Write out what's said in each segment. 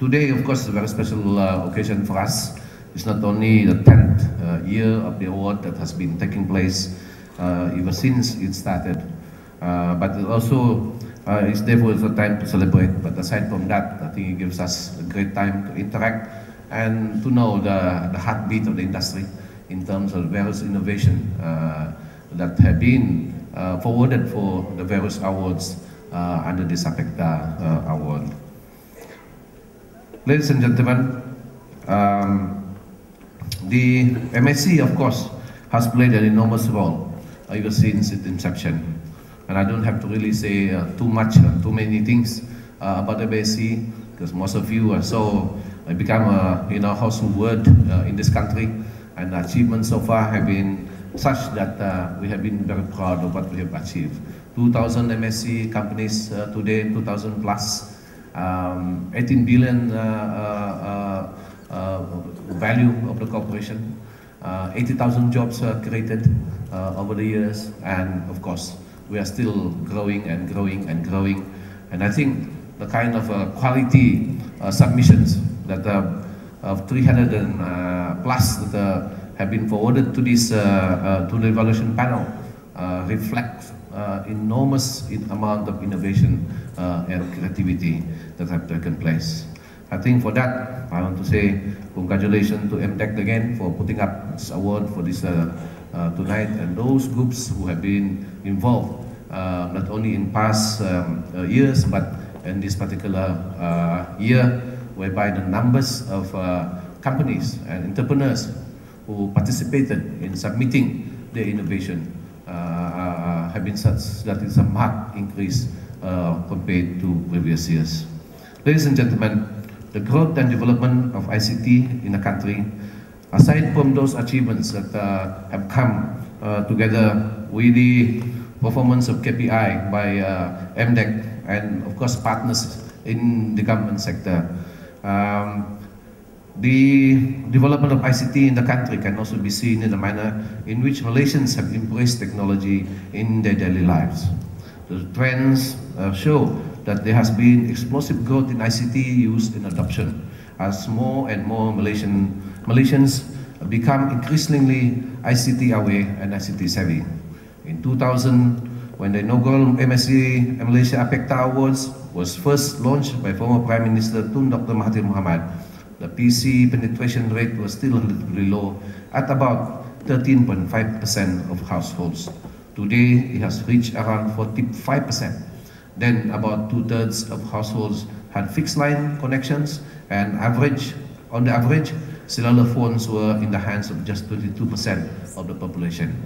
Today, of course, is a very special occasion for us. It's not only the 10th year of the award that has been taking place ever since it started, but it also it's therefore a time to celebrate. But aside from that, I think it gives us a great time to interact and to know the heartbeat of the industry in terms of various innovation that have been forwarded for the various awards under this Apicta award. Ladies and gentlemen, the MSC, of course, has played an enormous role ever since its inception. And I don't have to really say too many things about MSC, because most of you are so become a household word in this country, and the achievements so far have been such that we have been very proud of what we have achieved. 2,000 MSC companies today, 2,000 plus, 18 billion value of the corporation, 80,000 jobs created over the years, and of course we are still growing and growing and growing. And I think the kind of quality submissions that of 300 and plus that have been forwarded to this to the evaluation panel reflect enormous amount of innovation and creativity that have taken place. I think for that, I want to say congratulations to MDEC again for putting up this award for this tonight, and those groups who have been involved not only in past years, but in this particular year, whereby the numbers of companies and entrepreneurs who participated in submitting their innovation have been such that it's a marked increase compared to previous years. Ladies and gentlemen, the growth and development of ICT in the country, aside from those achievements that have come together with the performance of KPI by MDEC and of course partners in the government sector, the development of ICT in the country can also be seen in the manner in which Malaysians have embraced technology in their daily lives. The trends show that there has been explosive growth in ICT use and adoption as more and more Malaysians become increasingly ICT aware and ICT savvy. In 2000, when the inaugural MSC Malaysia Apicta Awards was first launched by former Prime Minister Tun Dr. Mahathir Mohamad, the PC penetration rate was still relatively low at about 13.5% of households. Today, it has reached around 45%. Then about 2/3 of households had fixed line connections, and on the average, cellular phones were in the hands of just 22% of the population.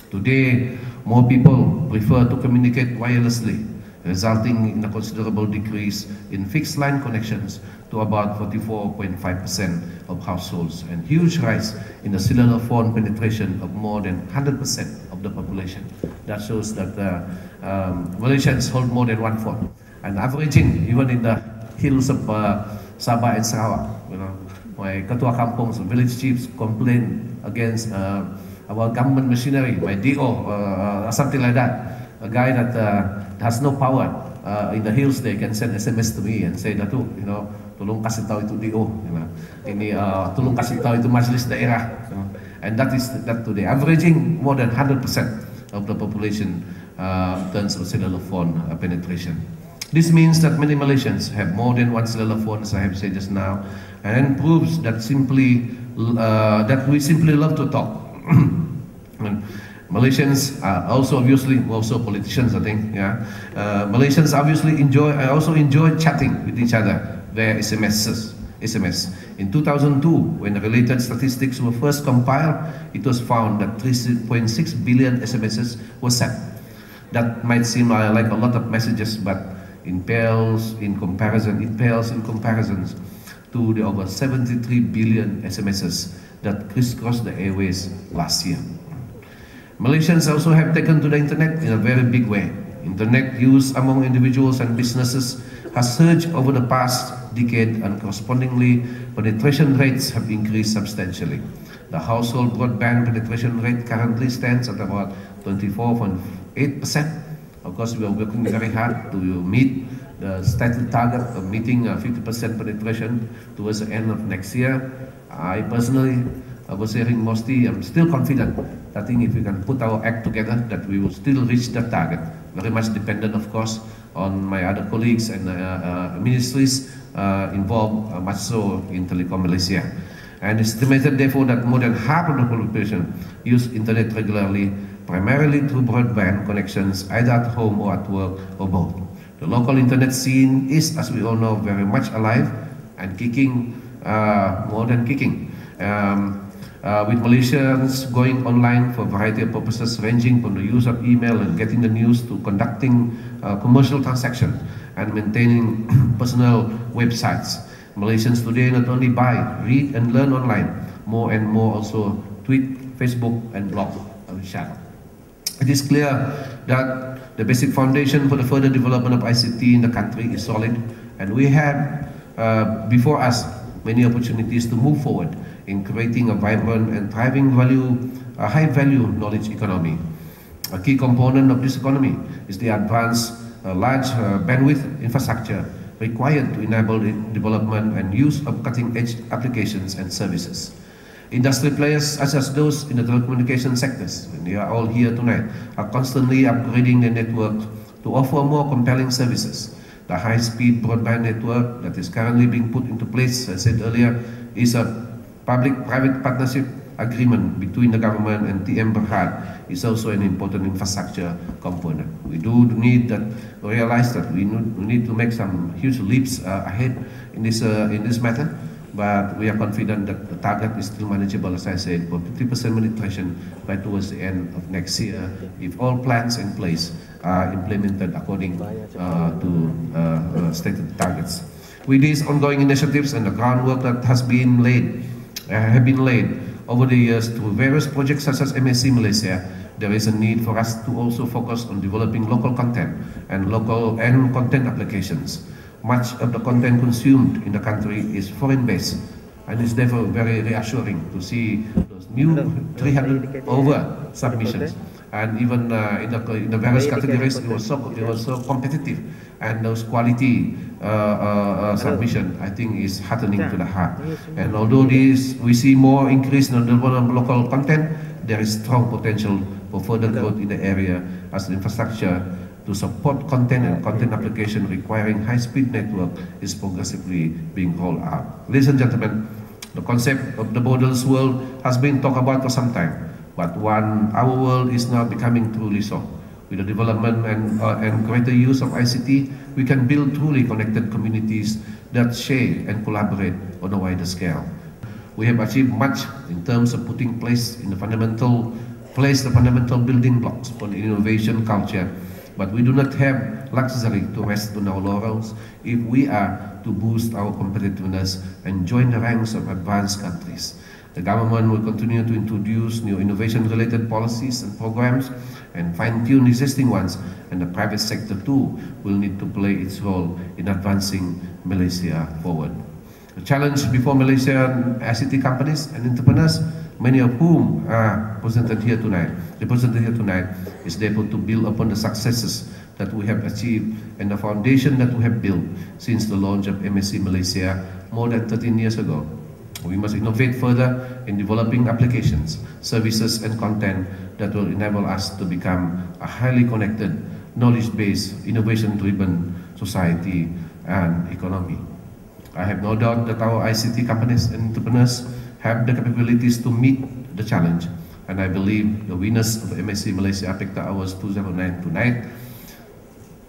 Today, more people prefer to communicate wirelessly, resulting in a considerable decrease in fixed line connections to about 44.5% of households, and huge rise in the cellular phone penetration of more than 100% of the population. That shows that Malaysians hold more than one phone, and averaging even in the hills of Sabah and Sarawak. My ketua kampung, so village chiefs complain against about government machinery, my DO, something like that. A guy that has no power in the hills, they can send SMS to me and say, Datuk, tolong kasih tahu itu DO, ini tolong kasih tahu itu majlis daerah, and that is that today, averaging more than 100% of the population in terms of cellular phone penetration. This means that many Malaysians have more than one cellular phone, as I have said just now, and proves that that we simply love to talk. Malaysians also politicians, I think. Malaysians obviously also enjoy chatting with each other via SMS. In 2002, when the related statistics were first compiled, it was found that 3.6 billion SMSs were sent. That might seem like a lot of messages, but it pales in comparisons to the over 73 billion SMSs that crisscrossed the airways last year. Malaysians also have taken to the internet in a very big way. Internet use among individuals and businesses has surged over the past decade, and correspondingly, penetration rates have increased substantially. The household broadband penetration rate currently stands at about 24.8%. Of course, we are working very hard to meet the stated target of meeting 50% penetration towards the end of next year. I personally was hearing mostly, I'm still confident. I think if we can put our act together, that we will still reach that target. Very much dependent, of course, on my other colleagues and ministries involved, much so in Telecom Malaysia. And it's estimated, therefore, that more than half of the population use internet regularly, primarily through broadband connections, either at home or at work, or both. The local internet scene is, as we all know, very much alive and kicking, more than kicking. With Malaysians going online for a variety of purposes, ranging from the use of email and getting the news to conducting commercial transactions and maintaining personal websites. Malaysians today not only buy, read and learn online, more and more also tweet, Facebook and blog on chat. It is clear that the basic foundation for the further development of ICT in the country is solid, and we have before us many opportunities to move forward in creating a vibrant and thriving high-value knowledge economy. A key component of this economy is the advanced large bandwidth infrastructure required to enable the development and use of cutting-edge applications and services. Industry players such as those in the telecommunication sectors, and they are all here tonight, are constantly upgrading their network to offer more compelling services. The high-speed broadband network that is currently being put into place, as I said earlier, is a public-private partnership agreement between the government and TM Berhad. Is also an important infrastructure component. We do need to realize that we need to make some huge leaps ahead in this matter, but we are confident that the target is still manageable, as I said, for 50% penetration by towards the end of next year, if all plans in place are implemented according to stated targets. With these ongoing initiatives and the groundwork that have been laid over the years through various projects such as MSC Malaysia, there is a need for us to also focus on developing local content and content applications. Much of the content consumed in the country is foreign-based, and it's therefore very reassuring to see those new 300 over submissions. And even in the various categories, it was so competitive, and those quality submission, I think, is heartening to the heart. And although we see more increase in the development of local content, there is strong potential for further growth in the area as the infrastructure to support content and content application requiring high-speed network is progressively being rolled out. Ladies and gentlemen, the concept of the borderless world has been talked about for some time, but our world is now becoming truly so. With the development and greater use of ICT, we can build truly connected communities that share and collaborate on a wider scale. We have achieved much in terms of putting the fundamental building blocks for the innovation culture, but we do not have luxury to rest on our laurels if we are to boost our competitiveness and join the ranks of advanced countries. The government will continue to introduce new innovation-related policies and programs and fine-tune existing ones, and the private sector too will need to play its role in advancing Malaysia forward. The challenge before Malaysian ICT companies and entrepreneurs, many of whom are represented here tonight, is therefore to build upon the successes that we have achieved and the foundation that we have built since the launch of MSC Malaysia more than 13 years ago. We must innovate further in developing applications, services and content that will enable us to become a highly connected, knowledge-based, innovation-driven society and economy. I have no doubt that our ICT companies and entrepreneurs have the capabilities to meet the challenge, and I believe the winners of MSC Malaysia Apicta Awards 2009 tonight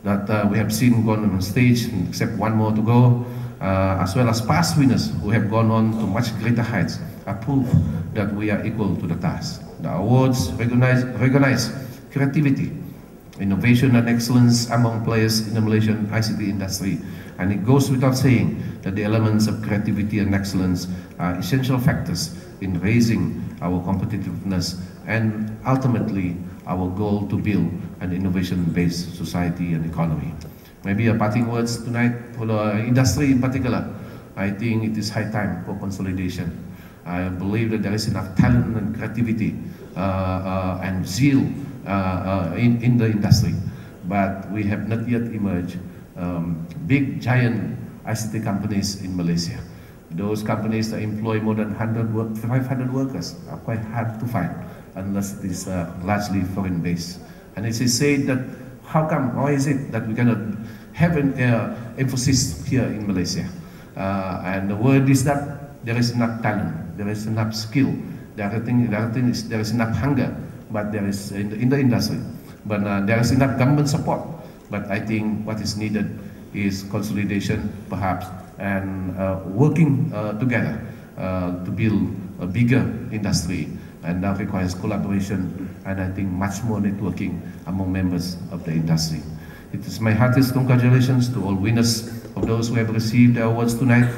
that we have seen gone on stage, except one more to go, as well as past winners who have gone on to much greater heights, are proof that we are equal to the task. The awards recognize creativity, innovation and excellence among players in the Malaysian ICT industry, and it goes without saying that the elements of creativity and excellence are essential factors in raising our competitiveness and ultimately our goal to build an innovation-based society and economy. Maybe a parting words tonight for the industry in particular. I think it is high time for consolidation. I believe that there is enough talent and creativity and zeal in the industry, but we have not yet emerged big, giant ICT companies in Malaysia. Those companies that employ more than 500 workers are quite hard to find unless it is largely foreign based. And it is said that why is it that we cannot have an emphasis here in Malaysia? And the word is that there is enough talent, there is enough skill, the other thing is there is enough hunger, but there is in the industry, but there is enough government support. But I think what is needed is consolidation, perhaps, and working together to build a bigger industry, and that requires collaboration and I think much more networking among members of the industry. It is my heartiest congratulations to all winners of those who have received the awards tonight,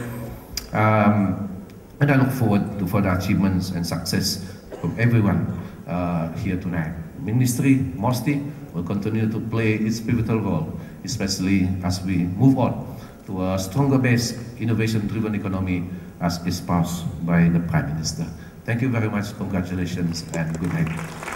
and I look forward to further achievements and success from everyone here tonight. Ministry, MOSTI, will continue to play its pivotal role, especially as we move on to a stronger based, innovation-driven economy as espoused by the Prime Minister. Thank you very much, congratulations, and good night.